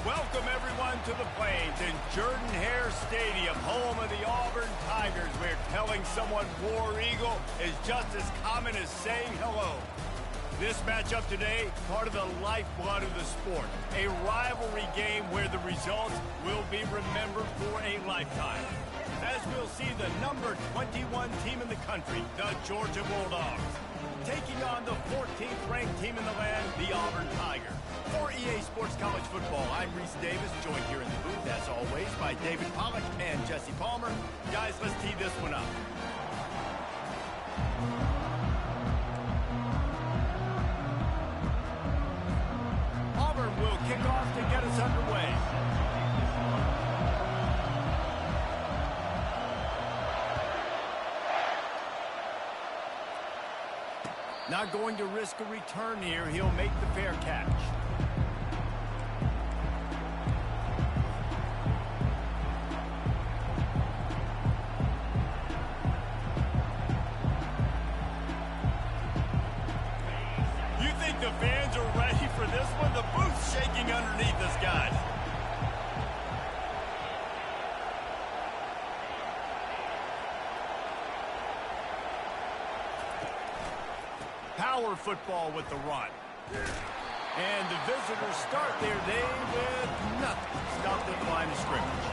Welcome, everyone, to the Plains in Jordan-Hare Stadium, home of the Auburn Tigers, where telling someone War Eagle is just as common as saying hello. This matchup today, part of the lifeblood of the sport, a rivalry game where the results will be remembered for a lifetime. As we'll see the number 21 team in the country, the Georgia Bulldogs, taking on the 14th ranked team in the land, the Auburn Tigers. For EA Sports College Football, I'm Reese Davis, joined here in the booth, as always, by David Pollack and Jesse Palmer. Guys, let's tee this one up. Auburn will kick off to get us underway. Not going to risk a return here. He'll make the fair catch. You think the fans are ready for this one? The booth's shaking underneath us, guys. Power football with the run. And the visitors start their day with nothing. Stop the line of scrimmage.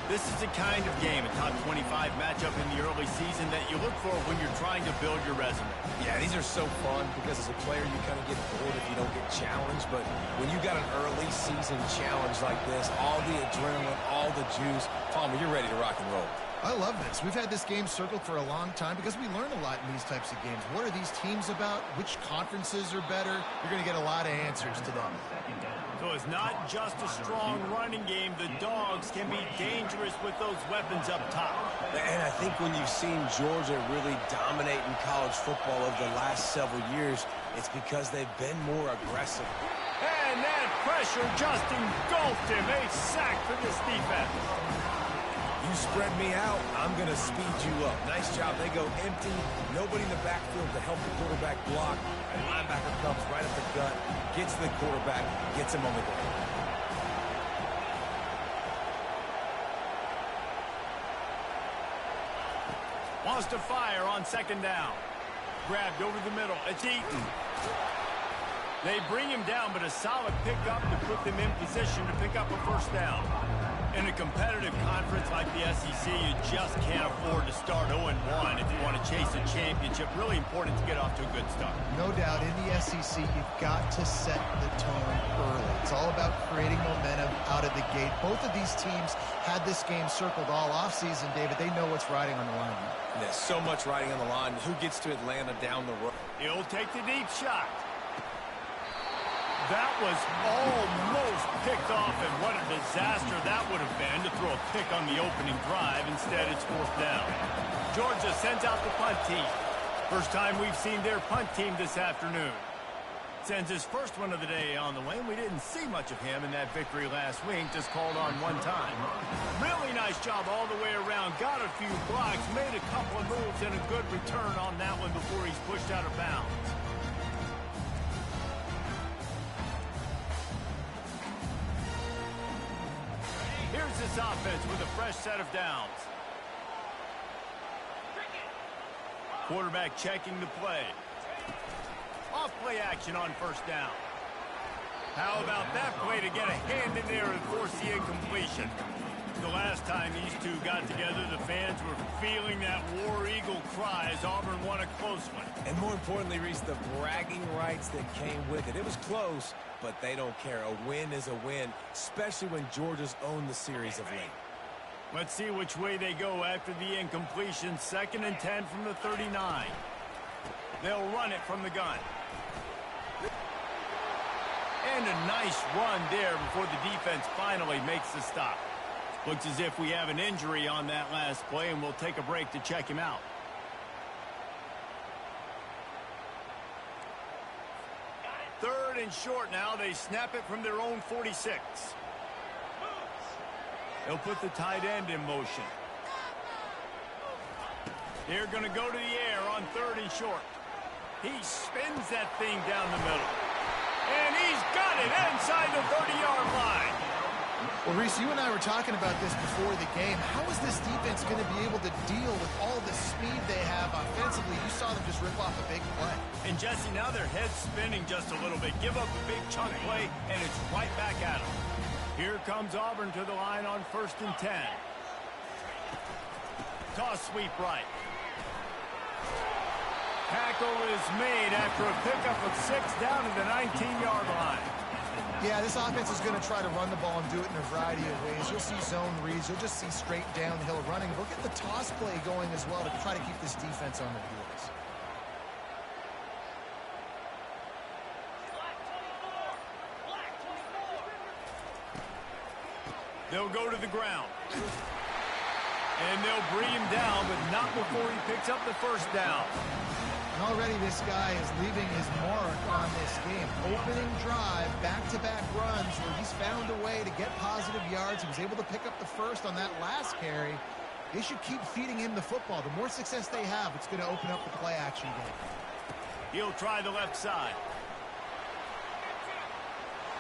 This is the kind of game, a top 25 matchup in the early season, that you look for when you're trying to build your resume. Yeah, these are so fun because as a player, you kind of get bored if you don't get challenged. But when you got an early season challenge like this, all the adrenaline, all the juice, Palmer, you're ready to rock and roll. I love this. We've had this game circled for a long time because we learn a lot in these types of games. What are these teams about? Which conferences are better? You're going to get a lot of answers to them. So it's not just a strong running game. The Dogs can be dangerous with those weapons up top. And I think when you've seen Georgia really dominate in college football over the last several years, it's because they've been more aggressive. And that pressure just engulfed him. A sack for this defense. You spread me out, I'm going to speed you up. Nice job. They go empty. Nobody in the backfield to help the quarterback block. And linebacker comes right up the gut, gets the quarterback, gets him on the ground. Wants to fire on second down. Grabbed over the middle. It's Eaton. They bring him down, but a solid pickup to put them in position to pick up a first down. In a competitive conference like the SEC, you just can't afford to start 0-1 if you want to chase a championship. Really important to get off to a good start. No doubt, in the SEC, you've got to set the tone early. It's all about creating momentum out of the gate. Both of these teams had this game circled all offseason, David. They know what's riding on the line. There's so much riding on the line. Who gets to Atlanta down the road? He'll take the deep shot. That was almost picked off, and what a disaster that would have been to throw a pick on the opening drive. Instead, it's fourth down. Georgia sends out the punt team. First time we've seen their punt team this afternoon. Sends his first one of the day on the way, and we didn't see much of him in that victory last week, just called on one time. Really nice job all the way around. Got a few blocks, made a couple of moves, and a good return on that one before he's pushed out of bounds. Here's this offense with a fresh set of downs. Quarterback checking the play. Off play action on first down. How about that play to get a hand in there and force the incompletion? The last time these two got together, the fans were feeling that War Eagle cry as Auburn won a close one. And more importantly, Reese, the bragging rights that came with it. It was close, but they don't care. A win is a win, especially when Georgia's owned the series of late. Let's see which way they go after the incompletion. 2nd and 10 from the 39. They'll run it from the gun. And a nice run there before the defense finally makes the stop. Looks as if we have an injury on that last play, and we'll take a break to check him out. Third and short now. They snap it from their own 46. They'll put the tight end in motion. They're going to go to the air on 3rd and short. He spins that thing down the middle. And he's got it inside the 30-yard line. Well, Reese, you and I were talking about this before the game. How is this defense going to be able to deal with all the speed they have offensively? You saw them just rip off a big play. And, Jesse, now their head's spinning just a little bit. Give up a big chunk play, and it's right back at them. Here comes Auburn to the line on 1st and 10. Toss sweep right. Tackle is made after a pickup of 6 down to the 19-yard line. Yeah, this offense is going to try to run the ball and do it in a variety of ways. You'll see zone reads. You'll just see straight downhill running. They'll get the toss play going as well to try to keep this defense on their heels. They'll go to the ground. And they'll bring him down, but not before he picks up the first down. And already this guy is leaving his mark on this game. Opening drive, back-to-back runs where he's found a way to get positive yards. He was able to pick up the first on that last carry. They should keep feeding him the football. The more success they have, it's going to open up the play-action game. He'll try the left side.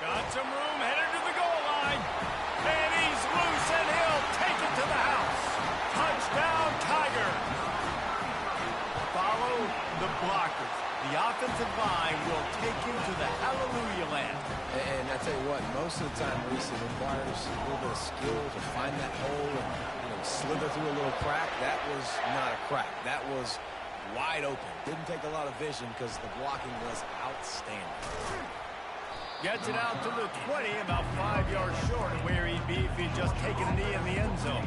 Got some room, headed to the goal line. And he's loose, and he'll take it to the house. Touchdown, Tiger. Follow the blockers. The offensive line will take you to the hallelujah land. And I tell you what, most of the time, Reese, it requires a little bit of skill to find that hole and slither through a little crack. That was not a crack. That was wide open. Didn't take a lot of vision because the blocking was outstanding. Gets it out to the 20, about 5 yards short of where he'd be if he'd just taken a knee in the end zone.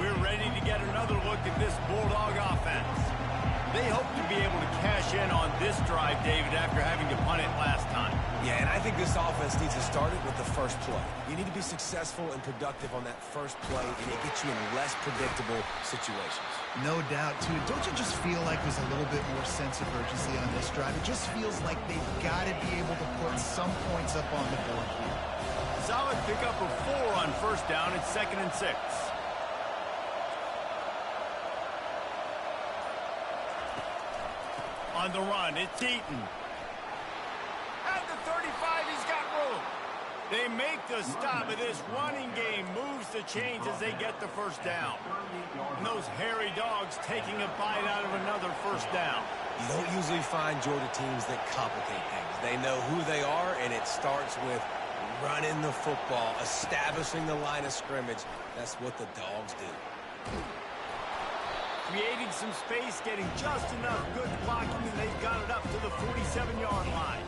We're ready to get another look at this Bulldog offense. They hope to be able to cash in on this drive, David, after having to punt it last time. Yeah, and I think this offense needs to start it with the first play. You need to be successful and productive on that first play, and it gets you in less predictable situations. No doubt, too. Don't you just feel like there's a little bit more sense of urgency on this drive? It just feels like they've got to be able to put some points up on the board here. Solid pickup of 4 on first down. It's 2nd and 6. On the run, it's Eaton. At the 35, he's got room. They make the stop, and this running game moves the chains as they get the first down. And those hairy dogs taking a bite out of another first down. You don't usually find Georgia teams that complicate things. They know who they are, and it starts with running the football, establishing the line of scrimmage. That's what the dogs do. Creating some space, getting just enough good blocking, and they've got it up to the 47-yard line.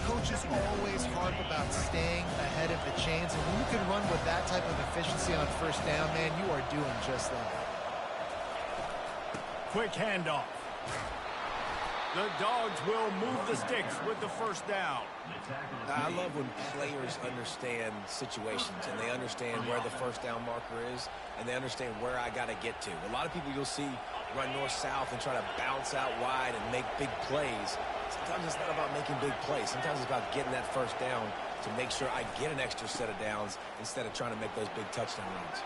Coaches always harp about staying ahead of the chains, and when you can run with that type of efficiency on first down, man, you are doing just that. Quick handoff. The Dogs will move the sticks with the first down. I love when players understand situations and they understand where the first down marker is and they understand where I got to get to. A lot of people you'll see run north-south and try to bounce out wide and make big plays. Sometimes it's not about making big plays. Sometimes it's about getting that first down to make sure I get an extra set of downs instead of trying to make those big touchdown runs.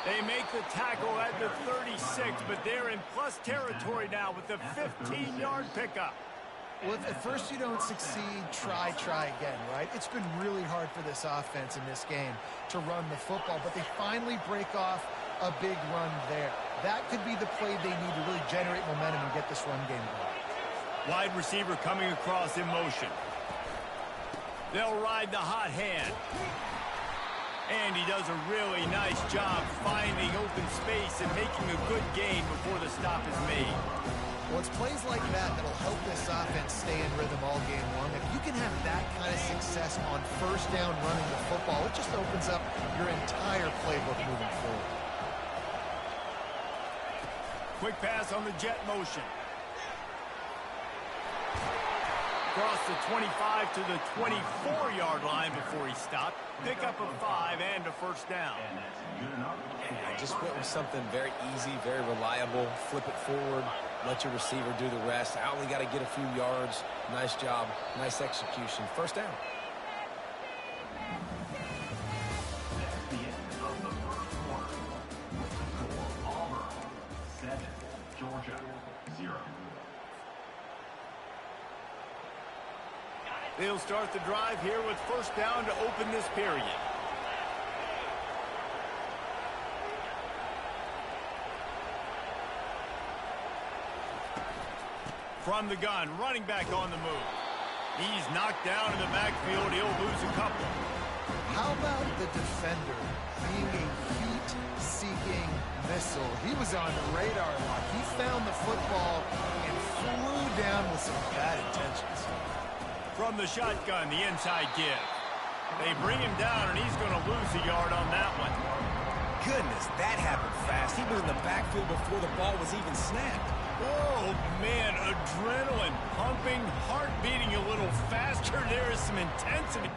They make the tackle at the 36, but they're in plus territory now with the 15-yard pickup. Well, if at first you don't succeed, try again, right? It's been really hard for this offense in this game to run the football, but they finally break off a big run there. That could be the play they need to really generate momentum and get this run game going. Wide receiver coming across in motion. They'll ride the hot hand. And he does a really nice job finding open space and making a good gain before the stop is made. Well, it's plays like that that'll help this offense stay in rhythm all game long. If you can have that kind of success on first down running the football, it just opens up your entire playbook moving forward. Quick pass on the jet motion. Across the 25 to the 24-yard line before he stopped. Pick up a 5 and a first down. I just went with something very easy, very reliable. Flip it forward, let your receiver do the rest. I only got to get a few yards. Nice job, nice execution. First down. That's the end of the first quarter. With the score, Auburn 7, Georgia 0. They'll start the drive here with first down to open this period. From the gun, running back on the move. He's knocked down in the backfield. He'll lose a couple. How about the defender being a heat-seeking missile? He was on the radar lock. He found the football and flew down with some bad intentions. From the shotgun, the inside give. They bring him down, and he's going to lose a yard on that one. Goodness, that happened fast. He was in the backfield before the ball was even snapped. Oh, man, adrenaline pumping, heart beating a little faster. There is some intensity.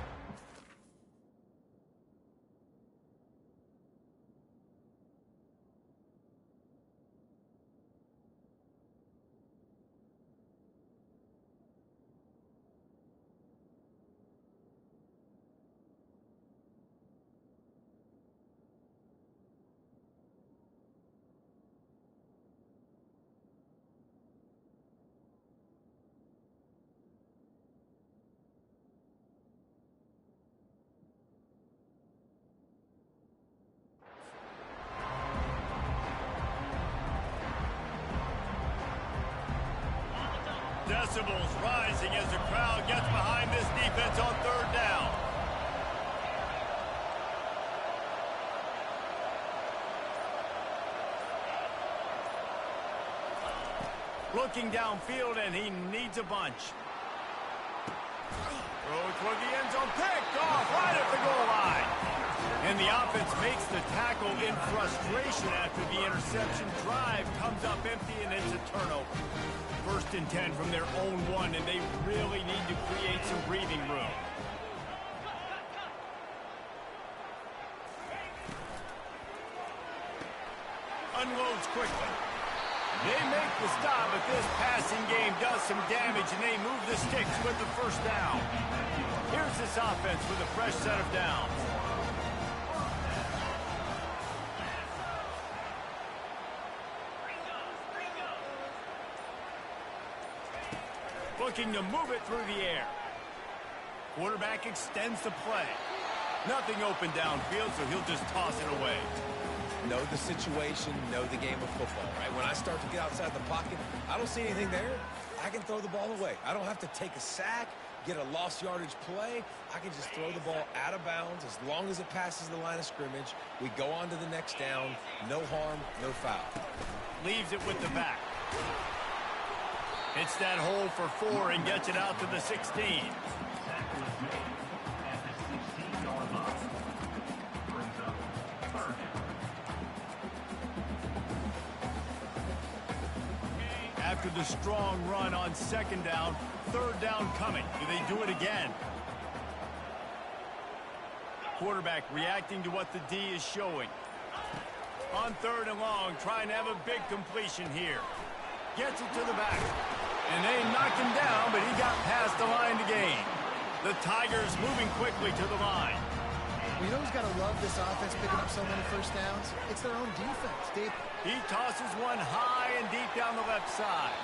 Decibels rising as the crowd gets behind this defense on third down. Looking downfield, and he needs a bunch. Throw toward the end zone, picked off right at the goal line. And the offense makes the tackle in frustration after the interception. Drive comes up empty, and it's a turnover. First and 10 from their own one, and they really need to create some breathing room. Unloads quickly. They make the stop, but this passing game does some damage, and they move the sticks with the first down. Here's this offense with a fresh set of downs. Looking to move it through the air. Quarterback extends the play. Nothing open downfield, so he'll just toss it away. Know the situation, know the game of football, right? When I start to get outside the pocket, I don't see anything there. I can throw the ball away. I don't have to take a sack, get a lost yardage play. I can just throw the ball out of bounds as long as it passes the line of scrimmage. We go on to the next down. No harm, no foul. Leaves it with the back. Hits that hole for 4 and gets it out to the 16. After the strong run on second down, third down coming. Do they do it again? Quarterback reacting to what the D is showing. On third and long, trying to have a big completion here. Gets it to the back. And they knocked him down, but he got past the line to gain. The Tigers moving quickly to the line. Well, you know who's got to love this offense picking up so many first downs? It's their own defense. He tosses one high and deep down the left side.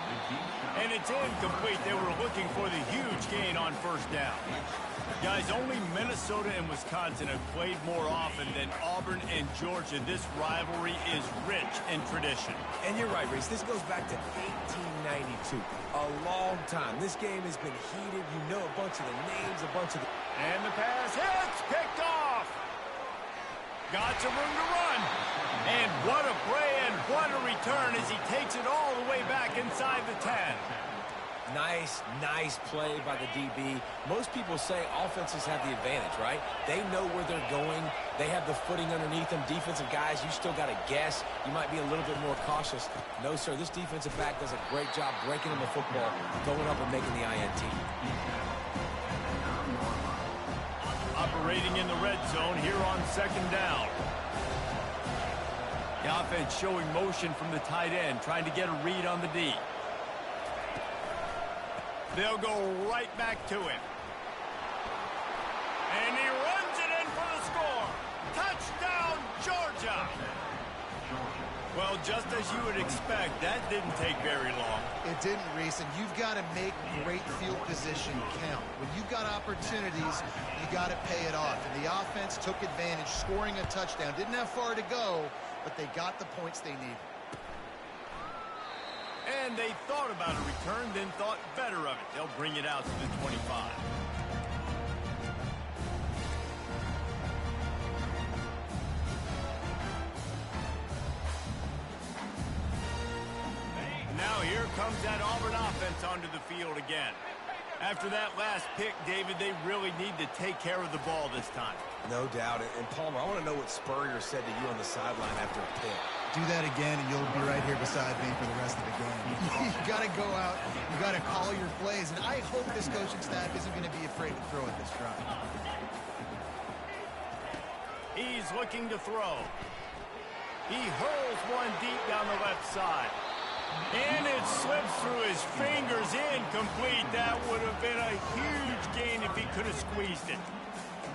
And it's incomplete. They were looking for the huge gain on first down. Guys, only Minnesota and Wisconsin have played more often than Auburn and Georgia. This rivalry is rich in tradition. And you're right, Reese. This goes back to 1892. A long time. This game has been heated. You know a bunch of the names, a bunch of the... And the pass hits, picked off. Got some room to run. And what a play and what a return as he takes it all the way back inside the 10. Nice play by the DB. Most people say offenses have the advantage, right? They know where they're going. They have the footing underneath them. Defensive guys, you still got to guess. You might be a little bit more cautious. No, sir, this defensive back does a great job breaking them the football, going up and making the INT. Operating in the red zone here on second down. The offense showing motion from the tight end, trying to get a read on the D. They'll go right back to him. And he runs it in for the score. Touchdown, Georgia. Well, just as you would expect, that didn't take very long. It didn't, Reese, and you've got to make great field position count. When you've got opportunities, you got to pay it off. And the offense took advantage, scoring a touchdown. Didn't have far to go, but they got the points they needed. And they thought about a return, then thought better of it. They'll bring it out to the 25. Now here comes that Auburn offense onto the field again. After that last pick, David, they really need to take care of the ball this time. No doubt. And Palmer, I want to know what Spurrier said to you on the sideline after a pick. Do that again, and you'll be right here beside me for the rest of the game. You got to go out. You got to call your plays. And I hope this coaching staff isn't going to be afraid to throw at this drive. He's looking to throw. He hurls one deep down the left side. And it slips through his fingers, incomplete. That would have been a huge gain if he could have squeezed it.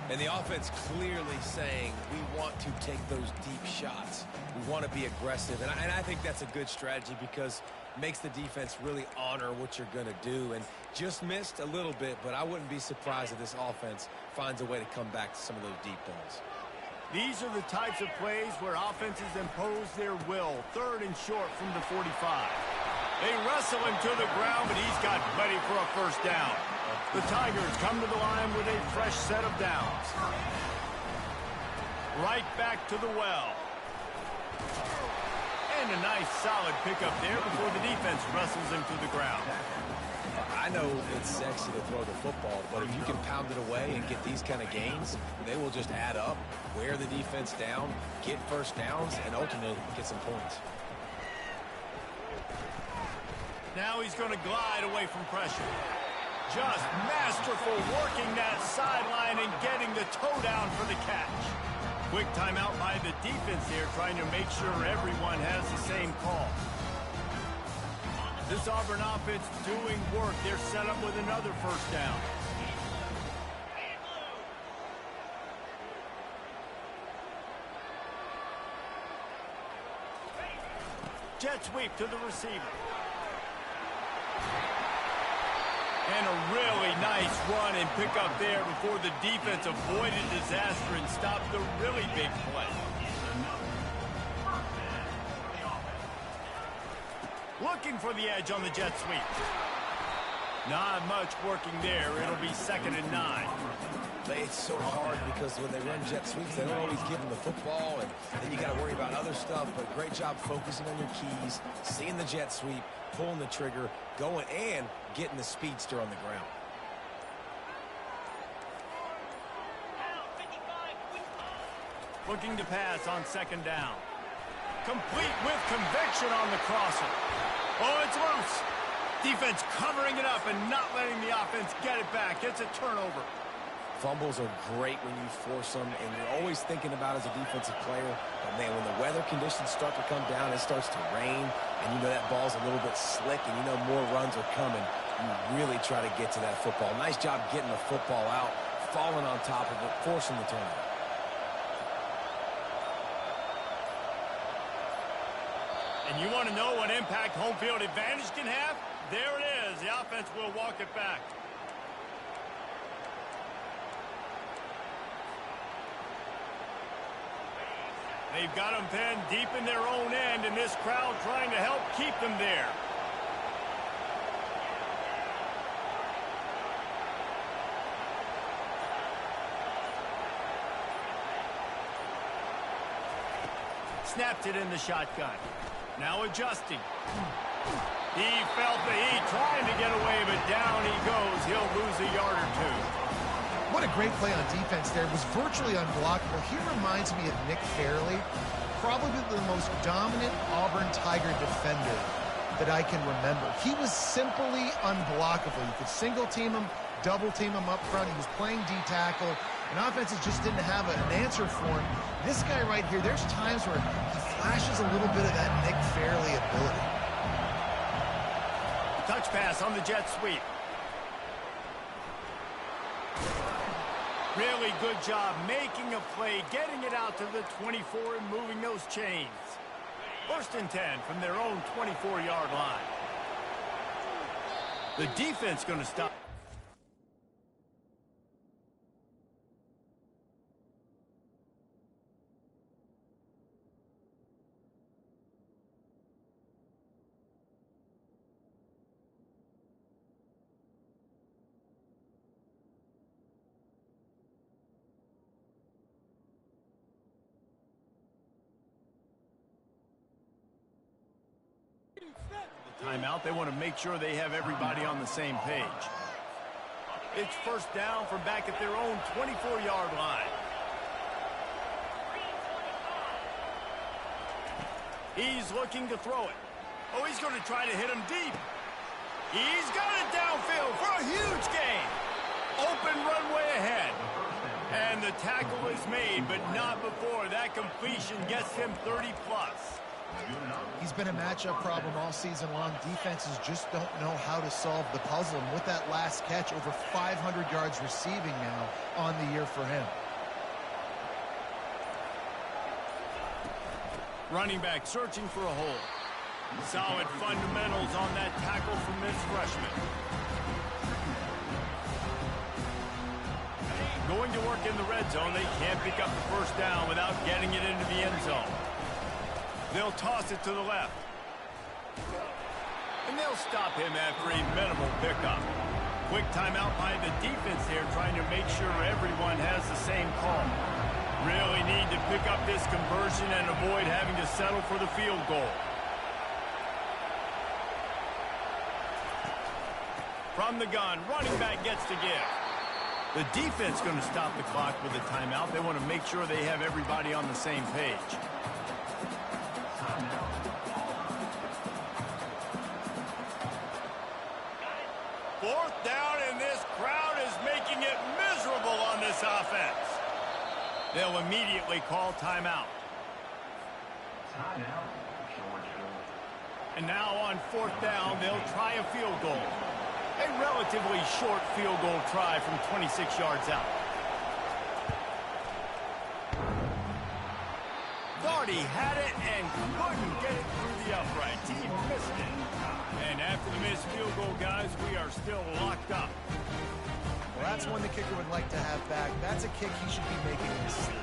And the offense clearly saying, we want to take those deep shots. We want to be aggressive. And I think that's a good strategy because it makes the defense really honor what you're going to do. And just missed a little bit, but I wouldn't be surprised if this offense finds a way to come back to some of those deep balls. These are the types of plays where offenses impose their will. 3rd and short from the 45. They wrestle him to the ground, but he's got plenty for a first down. The Tigers come to the line with a fresh set of downs. Right back to the well. And a nice solid pickup there before the defense wrestles him to the ground. I know it's sexy to throw the football, but if you can pound it away and get these kind of gains, they will just add up, wear the defense down, get first downs, and ultimately get some points. Now he's going to glide away from pressure. Just masterful working that sideline and getting the toe down for the catch. Quick timeout by the defense here, trying to make sure everyone has the same call. This Auburn offense doing work. They're set up with another first down. Jet sweep to the receiver. And a really nice run and pick up there before the defense avoided disaster and stopped the really big play. Looking for the edge on the jet sweep. Not much working there. It'll be 2nd and 9. It's so hard because when they run jet sweeps, they don't always give them the football, and then you got to worry about other stuff. But great job focusing on your keys, seeing the jet sweep, pulling the trigger, going, and getting the speedster on the ground. Looking to pass on 2nd down. Complete with conviction on the crosser. Oh, it's loose. Defense covering it up and not letting the offense get it back. It's a turnover. Fumbles are great when you force them, and you're always thinking about as a defensive player, but man, when the weather conditions start to come down, it starts to rain, and you know that ball's a little bit slick, and you know more runs are coming. You really try to get to that football. Nice job getting the football out, falling on top of it, forcing the turnover. And you want to know what impact home field advantage can have? There it is. The offense will walk it back. They've got them pinned deep in their own end, and this crowd trying to help keep them there. Snapped it in the shotgun. Now adjusting. He felt the heat, trying to get away, but down he goes. He'll lose a yard or 2. What a great play on defense there. It was virtually unblockable. He reminds me of Nick Fairley, probably the most dominant Auburn Tiger defender that I can remember. He was simply unblockable. You could single team him, double team him up front. He was playing D-tackle, and offenses just didn't have an answer for him. This guy right here, there's times where he flashes a little bit of that Nick Fairley ability. Touch pass on the jet sweep. Really good job making a play, getting it out to the 24 and moving those chains. First and 10 from their own 24-yard line. The defense going to stop. Timeout. They want to make sure they have everybody on the same page. It's first down from back at their own 24-yard line. He's looking to throw it. Oh, he's going to try to hit him deep. He's got it downfield for a huge gain. Open runway ahead. And the tackle is made, but not before that completion gets him 30-plus. He's been a matchup problem all season long. Defenses just don't know how to solve the puzzle. And with that last catch, over 500 yards receiving now on the year for him. Running back searching for a hole. Solid fundamentals on that tackle from this freshman. Going to work in the red zone. They can't pick up the first down without getting it into the end zone. They'll toss it to the left. And they'll stop him after a minimal pickup. Quick timeout by the defense here, trying to make sure everyone has the same call. Really need to pick up this conversion and avoid having to settle for the field goal. From the gun, running back gets to give. The defense going to stop the clock with a timeout. They want to make sure they have everybody on the same page. Fourth down, and this crowd is making it miserable on this offense. They'll immediately call timeout. And now on fourth down, they'll try a field goal. A relatively short field goal try from 26 yards out. Thought he had it and couldn't get it through the uprights. He missed it. And after the missed field goal, guys, we are still locked up. Well, that's one the kicker would like to have back. That's a kick he should be making in his sleep.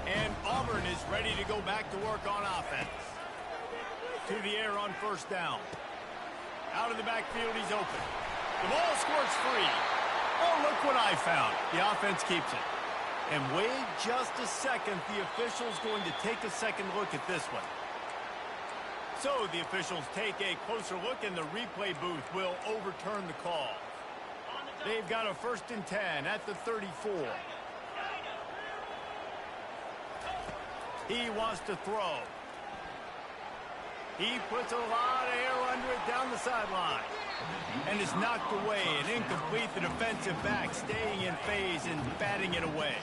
And Auburn is ready to go back to work on offense. To the air on first down. Out of the backfield, he's open. The ball squirts free. Oh, look what I found. The offense keeps it. And wait just a second. The official's going to take a second look at this one. So the officials take a closer look, and the replay booth will overturn the call. They've got a first and 10 at the 34. He wants to throw. He puts a lot of air under it down the sideline. And is knocked away and incomplete. The defensive back staying in phase and batting it away.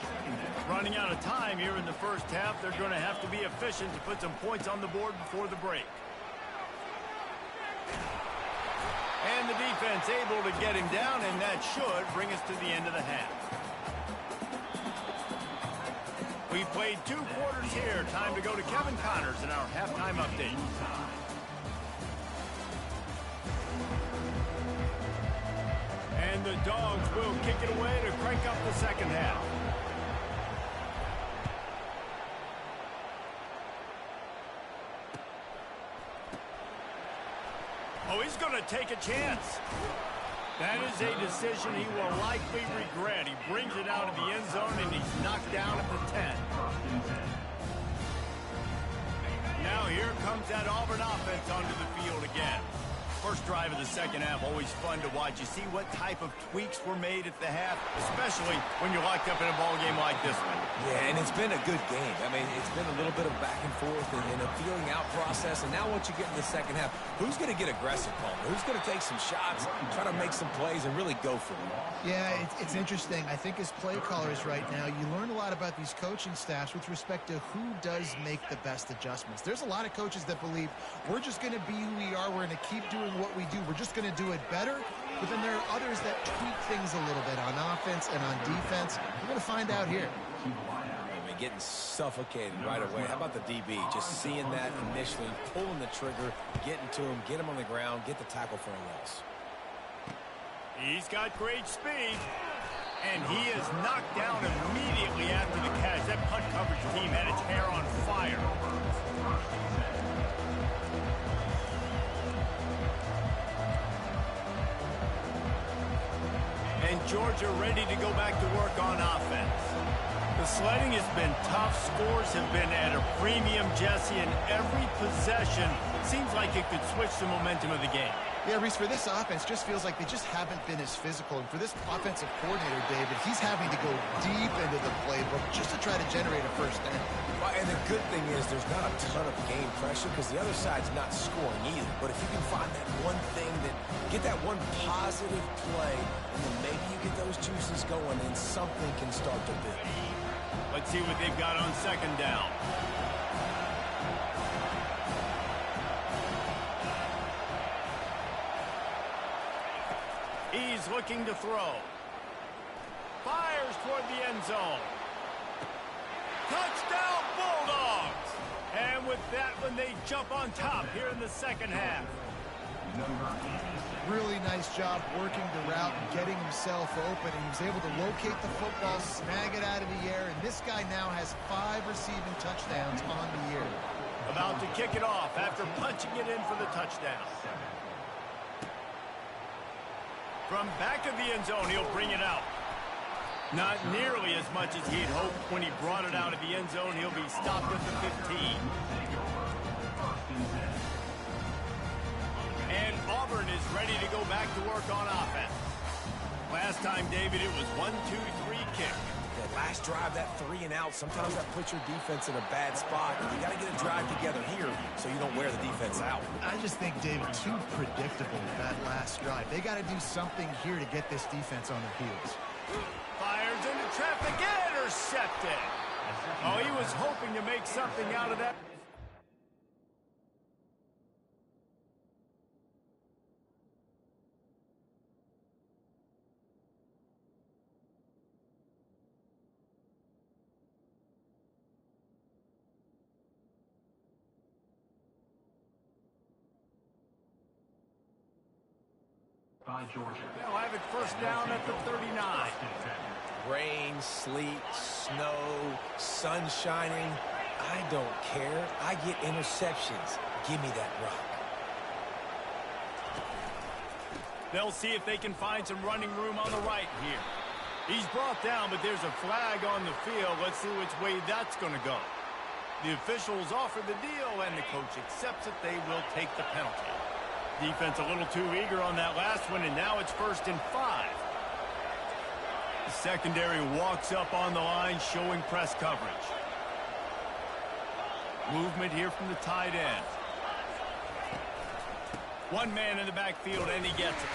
Running out of time here in the first half. They're going to have to be efficient to put some points on the board before the break. And the defense able to get him down, and that should bring us to the end of the half. We played 2 quarters here. Time to go to Kevin Connors in our halftime update. And the Dogs will kick it away to crank up the second half. Oh, he's going to take a chance. That is a decision he will likely regret. He brings it out of the end zone, and he's knocked down at the 10. Now here comes that Auburn offense onto the field again. First drive of the second half, always fun to watch. You see what type of tweaks were made at the half, especially when you're locked up in a ball game like this one. Yeah, and it's been a good game. I mean, it's been a little bit of back and forth and a feeling out process. And now once you get in the second half, who's going to get aggressive, Palmer? Who's going to take some shots, try to make some plays, and really go for it? Yeah, it's interesting. I think as play callers right now, you learn a lot about these coaching staffs with respect to who does make the best adjustments. There's a lot of coaches that believe we're just going to be who we are. We're going to keep doing what we do. We're just going to do it better. But then there are others that tweak things a little bit on offense and on defense. We're going to find out here. mean, getting suffocated right away. How about the DB? Just seeing that initially, pulling the trigger, getting to him, get him on the ground, get the tackle for a loss. He's got great speed. And he is knocked down immediately after the catch. That punt coverage team had its hair on fire. And Georgia ready to go back to work on offense. The sledding has been tough. Scores have been at a premium, Jesse, and every possession seems like it could switch the momentum of the game. Yeah, Reese, for this offense, just feels like they just haven't been as physical. And for this offensive coordinator, David, he's having to go deep into the playbook just to try to generate a first down. Well, and the good thing is there's not a ton of game pressure because the other side's not scoring either. But if you can find that one thing, get that one positive play, and then maybe you get those juices going and something can start to build. Let's see what they've got on second down. He's looking to throw. Fires toward the end zone. Touchdown, Bulldogs! And with that one, they jump on top here in the second half. Really nice job working the route and getting himself open. And he was able to locate the football, snag it out of the air. And this guy now has 5 receiving touchdowns on the year. About to kick it off after punching it in for the touchdown. From back of the end zone, he'll bring it out. Not nearly as much as he'd hoped when he brought it out of the end zone. He'll be stopped at the 15. And Auburn is ready to go back to work on offense. Last time, David, it was 1-2-3 kick. That last drive, that 3 and out, sometimes that puts your defense in a bad spot. And you got to get a drive together here so you don't wear the defense out. I just think, David, too predictable that last drive. They got to do something here to get this defense on their heels. Fires into traffic, intercepted. Oh, he was hoping to make something out of that. By Georgia. They'll have it first down at the 39. Rain, sleet, snow, sun shining. I don't care. I get interceptions. Give me that rock. They'll see if they can find some running room on the right here. He's brought down, but there's a flag on the field. Let's see which way that's going to go. The officials offer the deal, and the coach accepts it. They will take the penalty. Defense a little too eager on that last one, and now it's 1st and 5. The secondary walks up on the line, showing press coverage. Movement here from the tight end. One man in the backfield, and he gets it.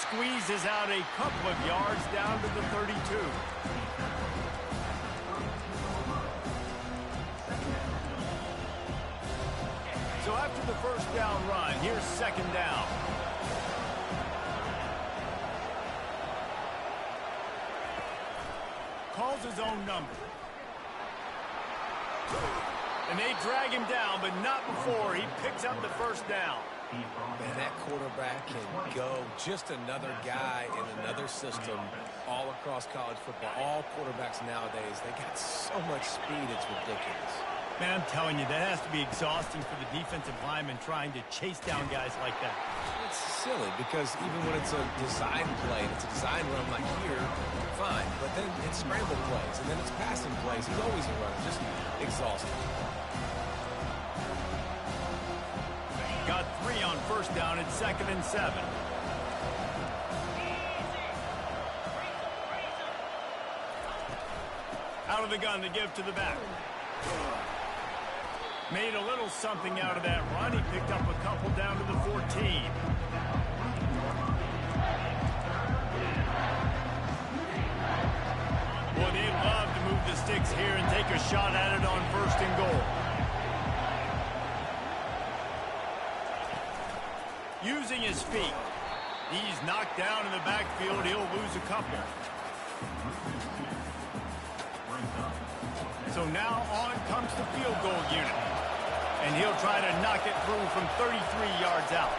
Squeezes out a couple of yards down to the 32. So after the first down run, here's second down. Calls his own number. And they drag him down, but not before he picks up the first down. Man, that quarterback can go. Just another guy in another system all across college football. All quarterbacks nowadays, they got so much speed, it's ridiculous. Man, I'm telling you, that has to be exhausting for the defensive lineman trying to chase down guys like that. It's silly because even when it's a design play, and it's a design run like here, fine. But then it's scramble plays, and then it's passing plays. He's always a runner, just exhausting. Got 3 on first down at 2nd and 7. Out of the gun to give to the back. Made a little something out of that run. He picked up a couple down to the 14. Boy, they love to move the sticks here and take a shot at it on 1st and goal. Using his feet. He's knocked down in the backfield. He'll lose a couple. So now on comes the field goal unit. And he'll try to knock it through from 33 yards out.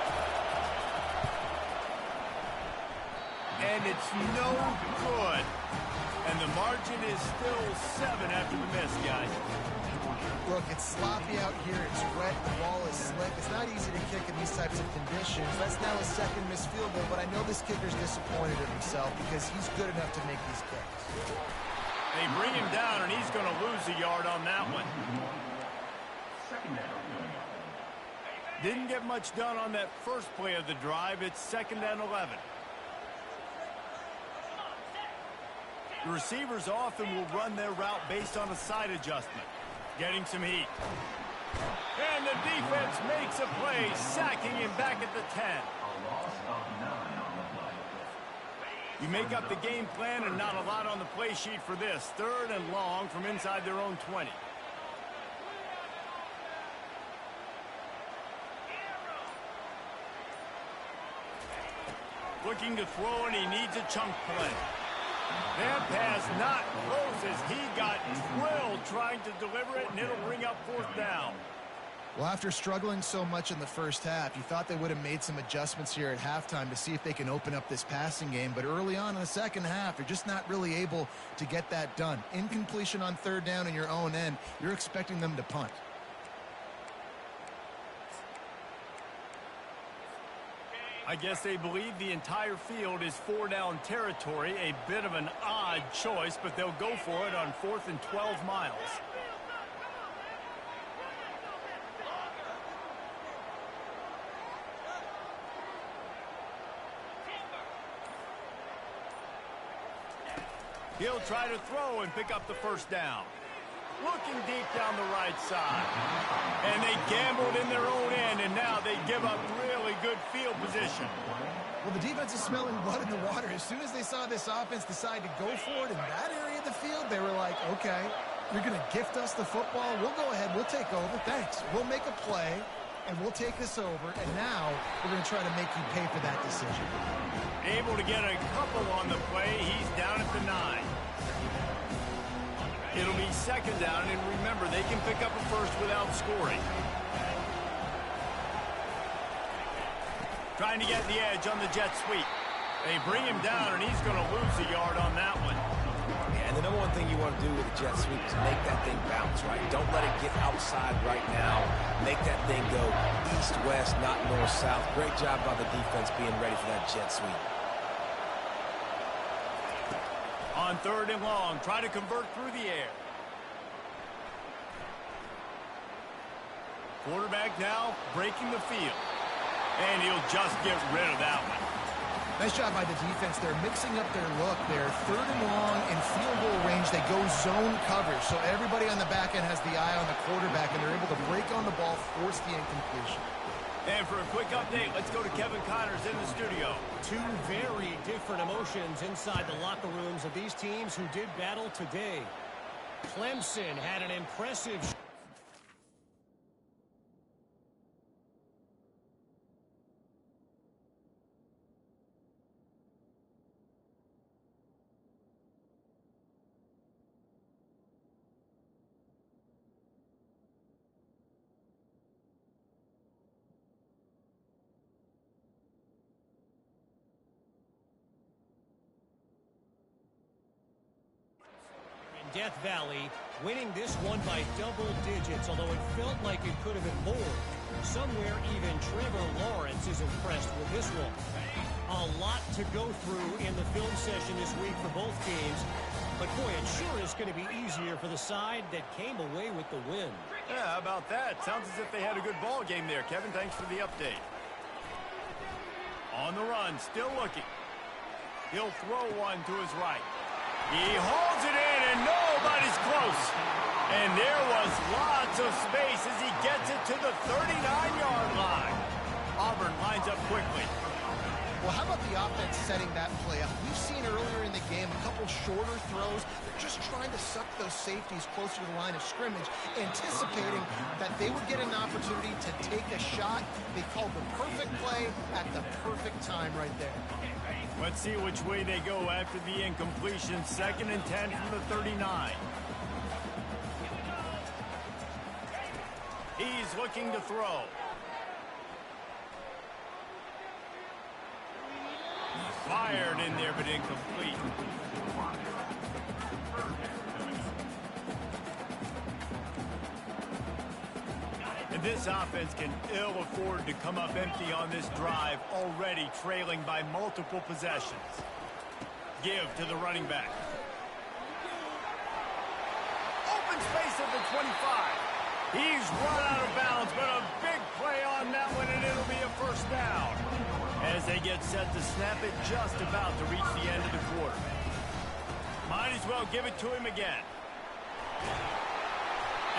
And it's no good. And the margin is still 7 after the miss, guys. Look, it's sloppy out here. It's wet. The ball is slick. It's not easy to kick in these types of conditions. That's now a second missed field goal, but I know this kicker's disappointed in himself because he's good enough to make these kicks. They bring him down, and he's going to lose a yard on that one. Didn't get much done on that first play of the drive. It's 2nd and 11. The receivers often will run their route based on a side adjustment. Getting some heat. And the defense makes a play, sacking him back at the 10. You make up the game plan and not a lot on the play sheet for this. 3rd and long from inside their own 20. Looking to throw, and he needs a chunk play. That pass not close as he got drilled trying to deliver it, and it'll bring up 4th down. Well, after struggling so much in the first half, you thought they would have made some adjustments here at halftime to see if they can open up this passing game. But early on in the second half, you're just not really able to get that done. Incompletion on 3rd down in your own end, you're expecting them to punt. I guess they believe the entire field is 4-down territory. A bit of an odd choice, but they'll go for it on 4th and 12 miles. He'll try to throw and pick up the 1st down. Looking deep down the right side. And they gambled in their own end, and now they give up really good field position. Well, the defense is smelling blood in the water. As soon as they saw this offense decide to go for it in that area of the field, they were like, okay, you're going to gift us the football. We'll go ahead. We'll take over. Thanks. We'll make a play, and we'll take this over. And now we're going to try to make you pay for that decision. Able to get a couple on the play. He's down at the 9. It'll be 2nd down, and remember, they can pick up a 1st without scoring. Trying to get the edge on the jet sweep. They bring him down, and he's going to lose a yard on that one. Yeah, and the number one thing you want to do with a jet sweep is make that thing bounce, right? Don't let it get outside right now. Make that thing go east-west, not north-south. Great job by the defense being ready for that jet sweep. On 3rd and long, try to convert through the air. Quarterback now breaking the field. And he'll just get rid of that one. Nice job by the defense. They're mixing up their look. They're 3rd and long in field goal range. They go zone coverage. So everybody on the back end has the eye on the quarterback, and they're able to break on the ball, force the incompletion. And for a quick update, let's go to Kevin Connors in the studio. 2 very different emotions inside the locker rooms of these teams who did battle today. Clemson had an impressive Death Valley, winning this one by double digits, although it felt like it could have been more. Somewhere even Trevor Lawrence is impressed with this one. A lot to go through in the film session this week for both teams, but boy, it sure is going to be easier for the side that came away with the win. Yeah, how about that? Sounds as if they had a good ball game there. Kevin, thanks for the update. On the run, still looking. He'll throw one to his right. He hauls it in, and nobody's close. And there was lots of space as he gets it to the 39-yard line. Auburn lines up quickly. Well, how about the offense setting that play up? We've seen earlier in the game a couple shorter throws. They're just trying to suck those safeties closer to the line of scrimmage, anticipating that they would get an opportunity to take a shot. They called the perfect play at the perfect time right there. Let's see which way they go after the incompletion. 2nd and 10 from the 39. He's looking to throw. Fired in there, but incomplete. And this offense can ill afford to come up empty on this drive, already trailing by multiple possessions. Give to the running back. Open space at the 25. He's run out of bounds, but a big play on that one, and it'll be a first down. As they get set to snap it, just about to reach the end of the quarter. Might as well give it to him again.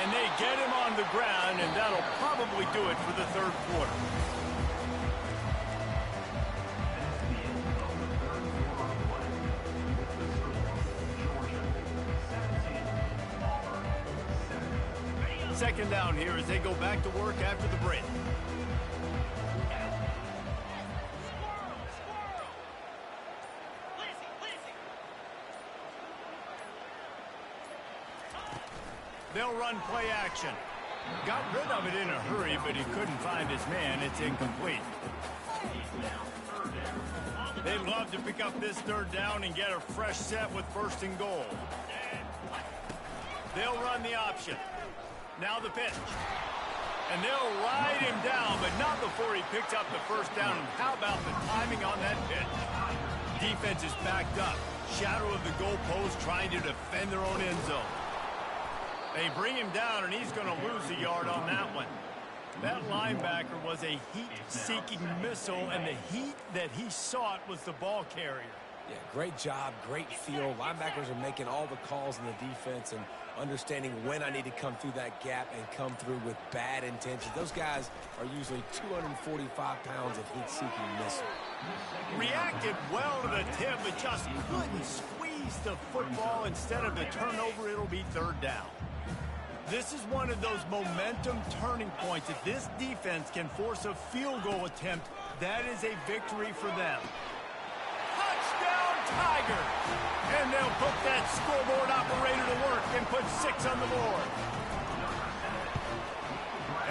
And they get him on the ground, and that'll probably do it for the third quarter. Second down here as they go back to work after the break. They'll run play action. Got rid of it in a hurry, but he couldn't find his man. It's incomplete. They'd love to pick up this third down and get a fresh set with first and goal. They'll run the option. Now the pitch. And they'll ride him down, but not before he picks up the first down. And how about the timing on that pitch? Defense is backed up. Shadow of the goalpost trying to defend their own end zone. They bring him down, and he's going to lose a yard on that one. That linebacker was a heat-seeking missile, and the heat that he sought was the ball carrier. Yeah, great job, great feel. Linebackers are making all the calls in the defense and understanding when I need to come through that gap and come through with bad intentions. Those guys are usually 245 pounds of heat-seeking missile. Reacted well to the tip, but just couldn't squeeze the football. Instead of the turnover, it'll be third down. This is one of those momentum turning points. If this defense can force a field goal attempt, that is a victory for them. Touchdown, Tigers! And they'll put that scoreboard operator to work and put 6 on the board.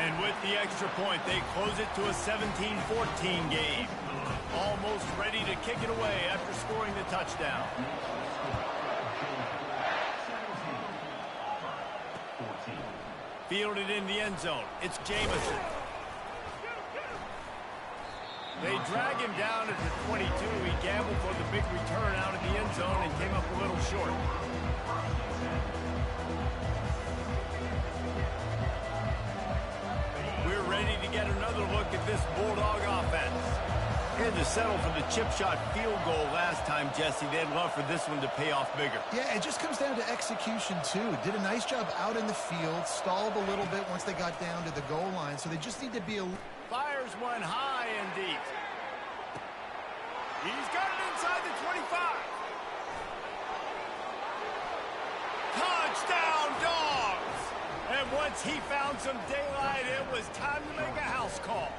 And with the extra point, they close it to a 17-14 game. Almost ready to kick it away after scoring the touchdown. Fielded in the end zone. It's Jamison. They drag him down at the 22. He gambled for the big return out of the end zone and came up a little short. We're ready to get another look at this Bulldog offense. Had to settle for the chip shot field goal last time, Jesse. They'd love for this one to pay off bigger. Yeah, it just comes down to execution, too. Did a nice job out in the field, stalled a little bit once they got down to the goal line, so they just need to be a... Fires one high and deep. He's got it inside the 25. Touchdown, Dogs! And once he found some daylight, it was time to make a house call.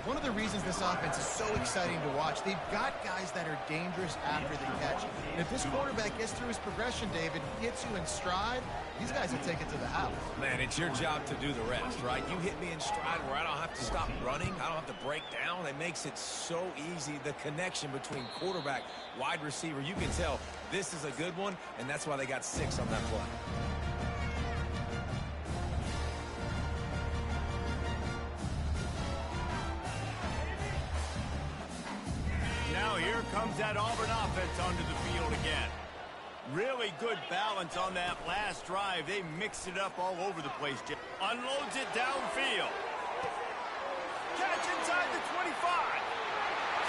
One of the reasons this offense is so exciting to watch, they've got guys that are dangerous after the catch. And if this quarterback gets through his progression, David, gets you in stride, these guys will take it to the house. Man, it's your job to do the rest, right? You hit me in stride where I don't have to stop running. I don't have to break down. It makes it so easy. The connection between quarterback, wide receiver, you can tell this is a good one, and that's why they got 6 on that play. Now here comes that Auburn offense onto the field again. Really good balance on that last drive. They mixed it up all over the place. Unloads it downfield. Catch inside the 25.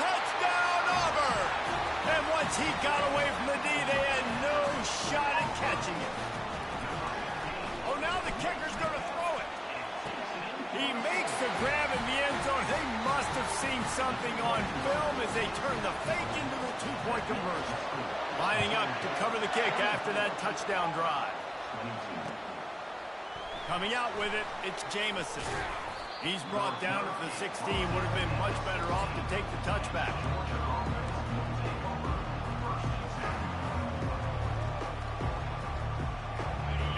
Touchdown, Auburn! And once he got away from the D, they had no shot at catching it. Oh, now the kicker's going to throw it. He makes the grab in the end zone. They must have seen something on film as they turn the fake into the 2-point conversion. Lining up to cover the kick after that touchdown drive. Coming out with it, it's Jamison. He's brought down at the 16. Would have been much better off to take the touchback.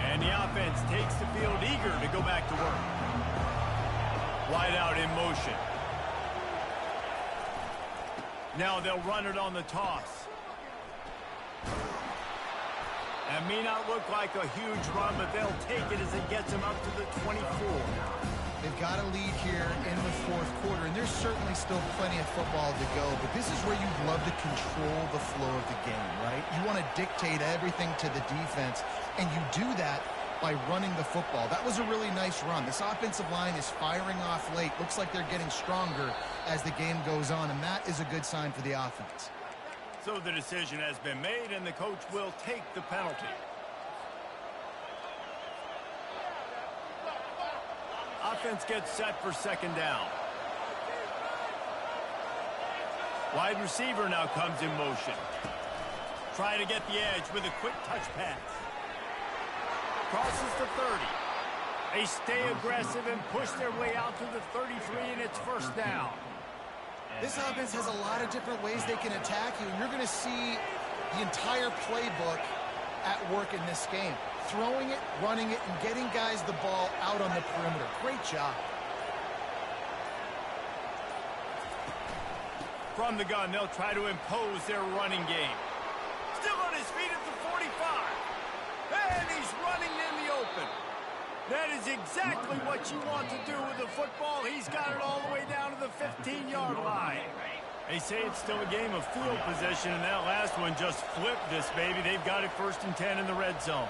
And the offense takes the field eager to go back to work. Wide out in motion. Now they'll run it on the toss. That may not look like a huge run, but they'll take it as it gets them up to the 24. They've got a lead here in the fourth quarter, and there's certainly still plenty of football to go, but this is where you'd love to control the flow of the game, right? You want to dictate everything to the defense, and you do that by running the football. That was a really nice run. This offensive line is firing off late. Looks like they're getting stronger as the game goes on, and that is a good sign for the offense. So the decision has been made, and the coach will take the penalty. Offense gets set for second down. Wide receiver now comes in motion. Trying to get the edge with a quick touch pass. Crosses the 30. They stay aggressive and push their way out to the 33, and it's first down. This offense has a lot of different ways they can attack you, and you're going to see the entire playbook at work in this game. Throwing it, running it, and getting guys the ball out on the perimeter. Great job. From the gun, they'll try to impose their running game. Still on his feet at the 45. And he's running in the open. That is exactly what you want to do with the football. He's got it all the way down to the 15-yard line. They say it's still a game of field position, and that last one just flipped this baby. They've got it 1st and 10 in the red zone.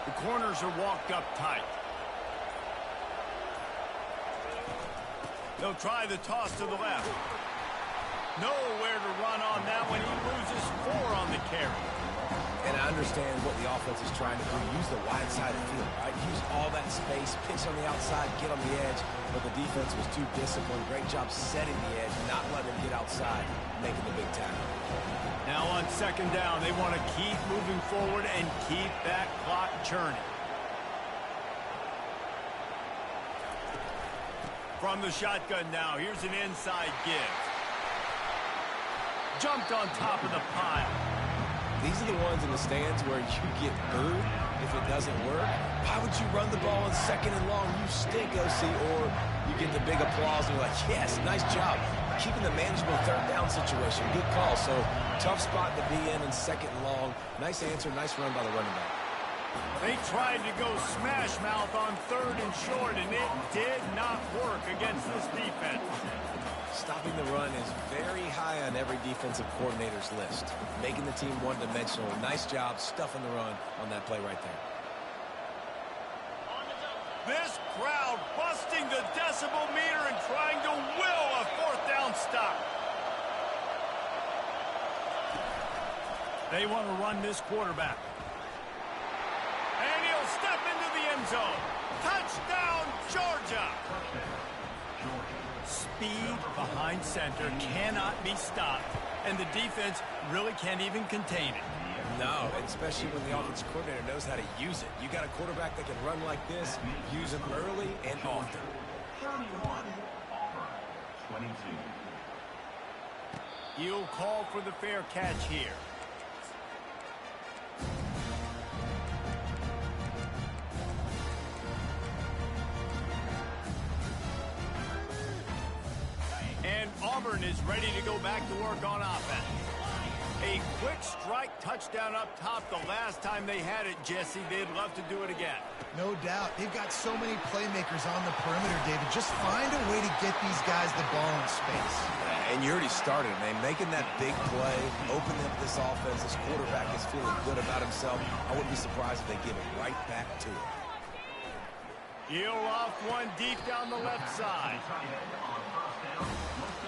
The corners are walked up tight. They'll try the toss to the left. Nowhere to run on that one. He loses 4 on the carry. And I understand what the offense is trying to do. Use the wide side of the field, right? Use all that space, pitch on the outside, get on the edge. But the defense was too disciplined. Great job setting the edge, not letting him get outside, making the big tackle. Now on second down, they want to keep moving forward and keep that clock churning. From the shotgun now, here's an inside give. Jumped on top of the pile. These are the ones in the stands where you get booed if it doesn't work. Why would you run the ball on second and long? You stink, OC. Or you get the big applause and you're like, yes, nice job. Keeping the manageable third down situation. Good call. So tough spot to be in second and long. Nice answer, nice run by the running back. They tried to go smash mouth on 3rd and short, and it did not work against this defense. Stopping the run is very high on every defensive coordinator's list. Making the team one-dimensional. Nice job stuffing the run on that play right there. This crowd busting the decibel meter and trying to will a 4th down stop. They want to run this quarterback. And he'll step into the end zone. Touchdown, Georgia. Speed behind center cannot be stopped, and the defense really can't even contain it. No, especially when the offensive coordinator knows how to use it. You got a quarterback that can run like this, use him early and often. 31, Auburn, 22. He'll call for the fair catch here. And Auburn is ready to go back to work on offense. A quick strike touchdown up top the last time they had it, Jesse. They'd love to do it again. No doubt. They've got so many playmakers on the perimeter, David. Just find a way to get these guys the ball in space. And you already started, man. Making that big play, opening up this offense. This quarterback is feeling good about himself. I wouldn't be surprised if they give it right back to him. He'll off one deep down the left side.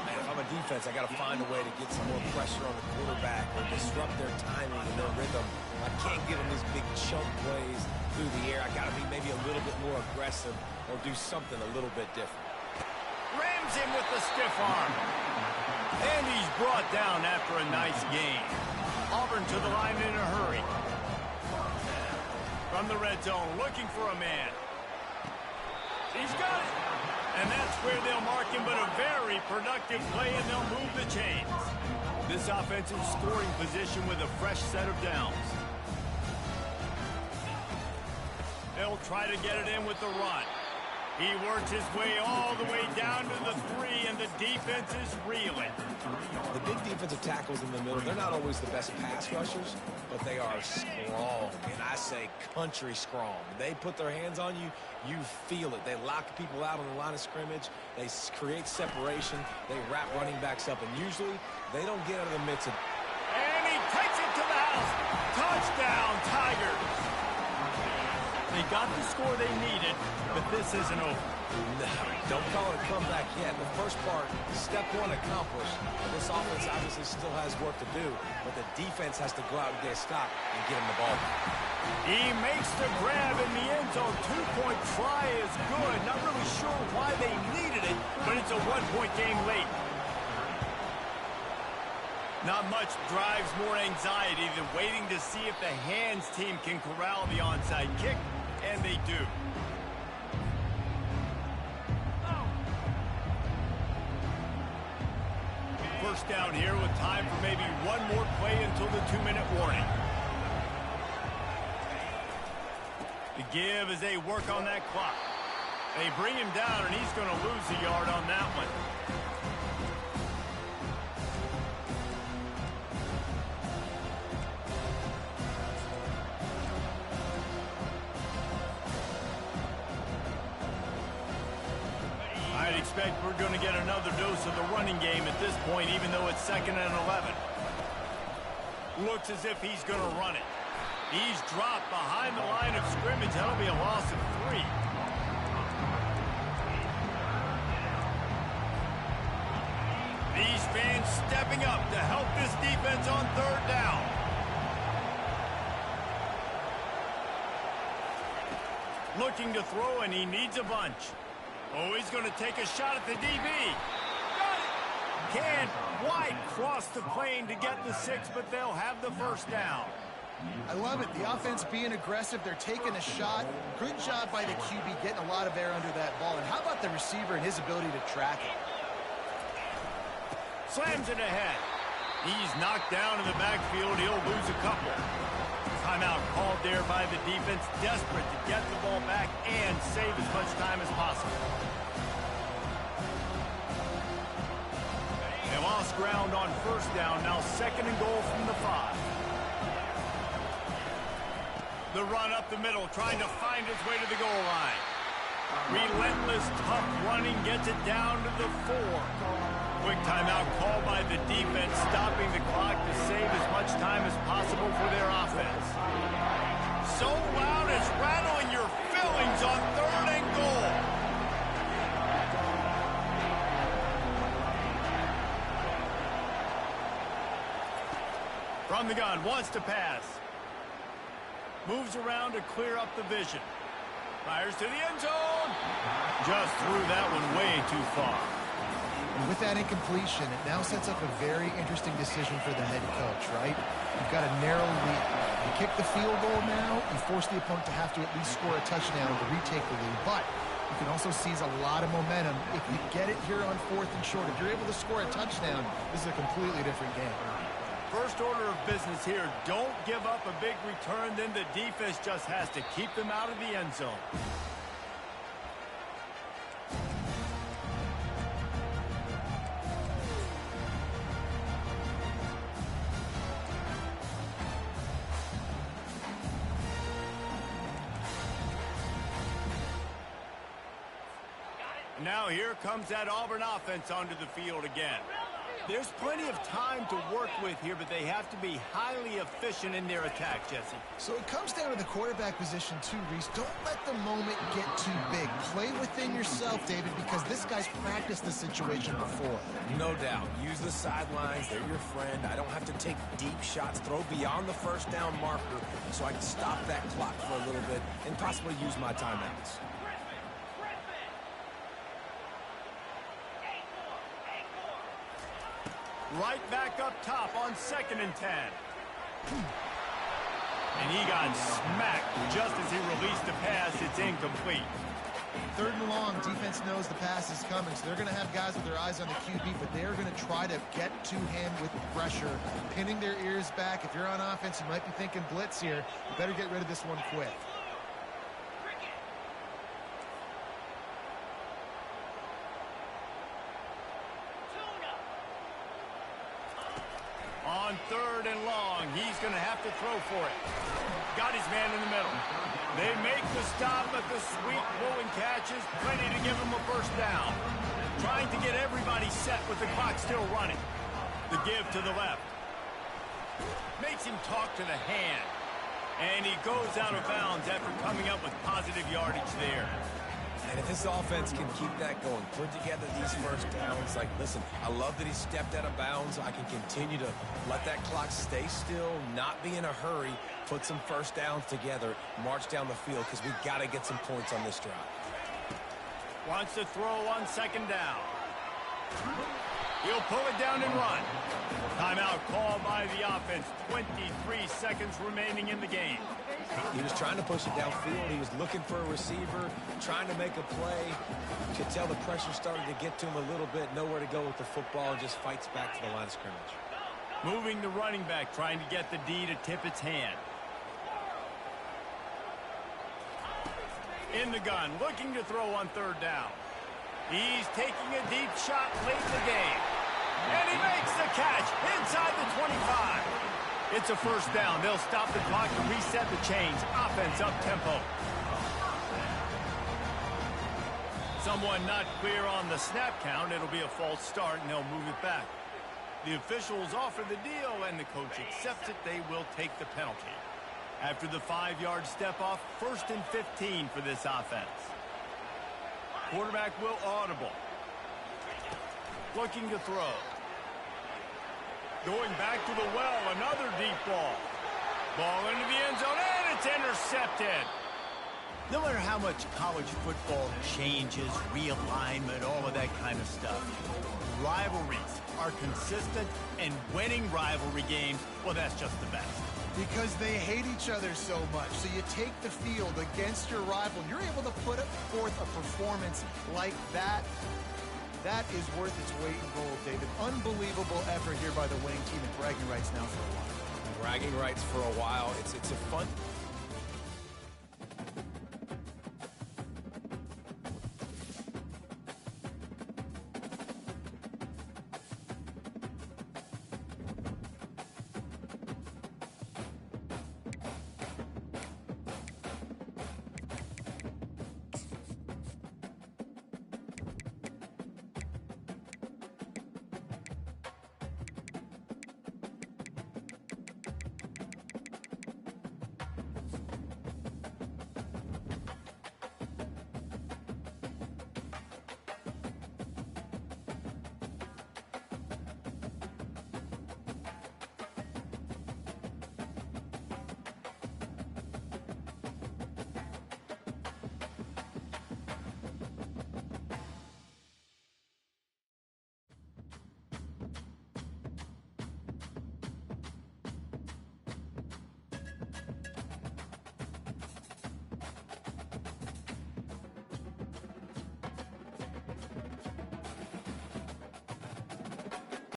Man, if I'm a defense, I got to find a way to get some more pressure on the quarterback or disrupt their timing and their rhythm. I can't give them these big chunk plays through the air. I got to be maybe a little bit more aggressive or do something a little bit different. Rams him with the stiff arm. And he's brought down after a nice gain. Auburn to the line in a hurry. From the red zone, looking for a man. He's got it. And that's where they'll mark him, but a very productive play, and they'll move the chains. this offensive scoring position with a fresh set of downs. They'll try to get it in with the run. He works his way all the way down to the 3, and the defense is reeling. The big defensive tackles in the middle, they're not always the best pass rushers, but they are strong, and I say country strong. They put their hands on you, you feel it. They lock people out on the line of scrimmage. They create separation. They wrap running backs up, and usually they don't get out of the midst of... And he takes it to the house. Touchdown, Tigers. They got the score they needed, but this isn't over. No, don't call it a comeback yet. The first part, step one accomplished. And this offense obviously still has work to do, but the defense has to go out and get a stop and get him the ball. He makes the grab in the end zone. 2-point try is good. Not really sure why they needed it, but it's a 1-point game late. Not much drives more anxiety than waiting to see if the hands team can corral the onside kick, and they do. First down here with time for maybe one more play until the 2-minute warning. The give as they work on that clock. They bring him down, and he's going to lose a yard on that one. I'd expect we're going to get another dose of the running game at this point, even though it's 2nd and 11. Looks as if he's going to run it. He's dropped behind the line of scrimmage. That'll be a loss of 3. These fans stepping up to help this defense on 3rd down. Looking to throw, and he needs a bunch. Oh, he's going to take a shot at the DB. Got it. Can't quite cross the plane to get the 6, but they'll have the first down. I love it. The offense being aggressive. They're taking a shot. Good job by the QB getting a lot of air under that ball. And how about the receiver and his ability to track it? Slams it ahead. He's knocked down in the backfield. He'll lose a couple. Timeout called there by the defense, desperate to get the ball back and save as much time as possible. They lost ground on 1st down, now 2nd and goal from the 5. The run up the middle, trying to find its way to the goal line. Relentless, tough running gets it down to the 4. Quick timeout called by the defense, stopping the clock to save as much time as possible for their offense. So loud it's rattling your fillings on 3rd and goal. From the gun, wants to pass. Moves around to clear up the vision. Fires to the end zone. Just threw that one way too far. And with that incompletion, it now sets up a very interesting decision for the head coach, right? You've got a narrow lead. You kick the field goal now, you force the opponent to have to at least score a touchdown to retake the lead. But you can also seize a lot of momentum if you get it here on 4th and short. If you're able to score a touchdown, this is a completely different game. First order of business here, don't give up a big return, then the defense just has to keep them out of the end zone. Now here comes that Auburn offense onto the field again. There's plenty of time to work with here, but they have to be highly efficient in their attack, Jesse. So it comes down to the quarterback position too, Reese. Don't let the moment get too big. Play within yourself, David, because this guy's practiced the situation before. No doubt. Use the sidelines. They're your friend. I don't have to take deep shots, throw beyond the 1st down marker so I can stop that clock for a little bit and possibly use my timeouts. Right back up top on 2nd and 10. And he got smacked just as he released the pass. It's incomplete. Third and long, defense knows the pass is coming, so they're going to have guys with their eyes on the QB, but they're going to try to get to him with pressure, pinning their ears back. If you're on offense, you might be thinking blitz here. You better get rid of this one quick. On third and long, he's going to have to throw for it. Got his man in the middle. They make the stop, but the sweet rolling catch is plenty to give him a first down. Trying to get everybody set with the clock still running. The give to the left. Makes him talk to the hand. And he goes out of bounds after coming up with positive yardage there. And if this offense can keep that going, put together these first downs, like, listen, I love that he stepped out of bounds. I can continue to let that clock stay still, not be in a hurry, put some first downs together, march down the field, because we got to get some points on this drive. Wants to throw on second down. He'll pull it down and run. Timeout called by the offense. 23 seconds remaining in the game. He was trying to push it downfield. He was looking for a receiver, trying to make a play. You could tell the pressure started to get to him a little bit. Nowhere to go with the football, and just fights back to the line of scrimmage. Moving the running back, trying to get the D to tip its hand. In the gun, looking to throw on third down. He's taking a deep shot late in the game. And he makes the catch inside the 25. It's a first down. They'll stop the clock and reset the chains. Offense up tempo. Someone not clear on the snap count. It'll be a false start, and they'll move it back. The officials offer the deal, and the coach accepts it. They will take the penalty. After the 5-yard step-off, 1st and 15 for this offense. Quarterback will audible. Looking to throw. Going back to the well, another deep ball. Ball into the end zone, and it's intercepted. No matter how much college football changes, realignment, all of that kind of stuff, rivalries are consistent, and winning rivalry games, well, that's just the best. Because they hate each other so much. So you take the field against your rival. You're able to put forth a performance like that. That is worth its weight in gold, David. Unbelievable effort here by the winning team, and bragging rights now for a while. Bragging rights for a while. It's a fun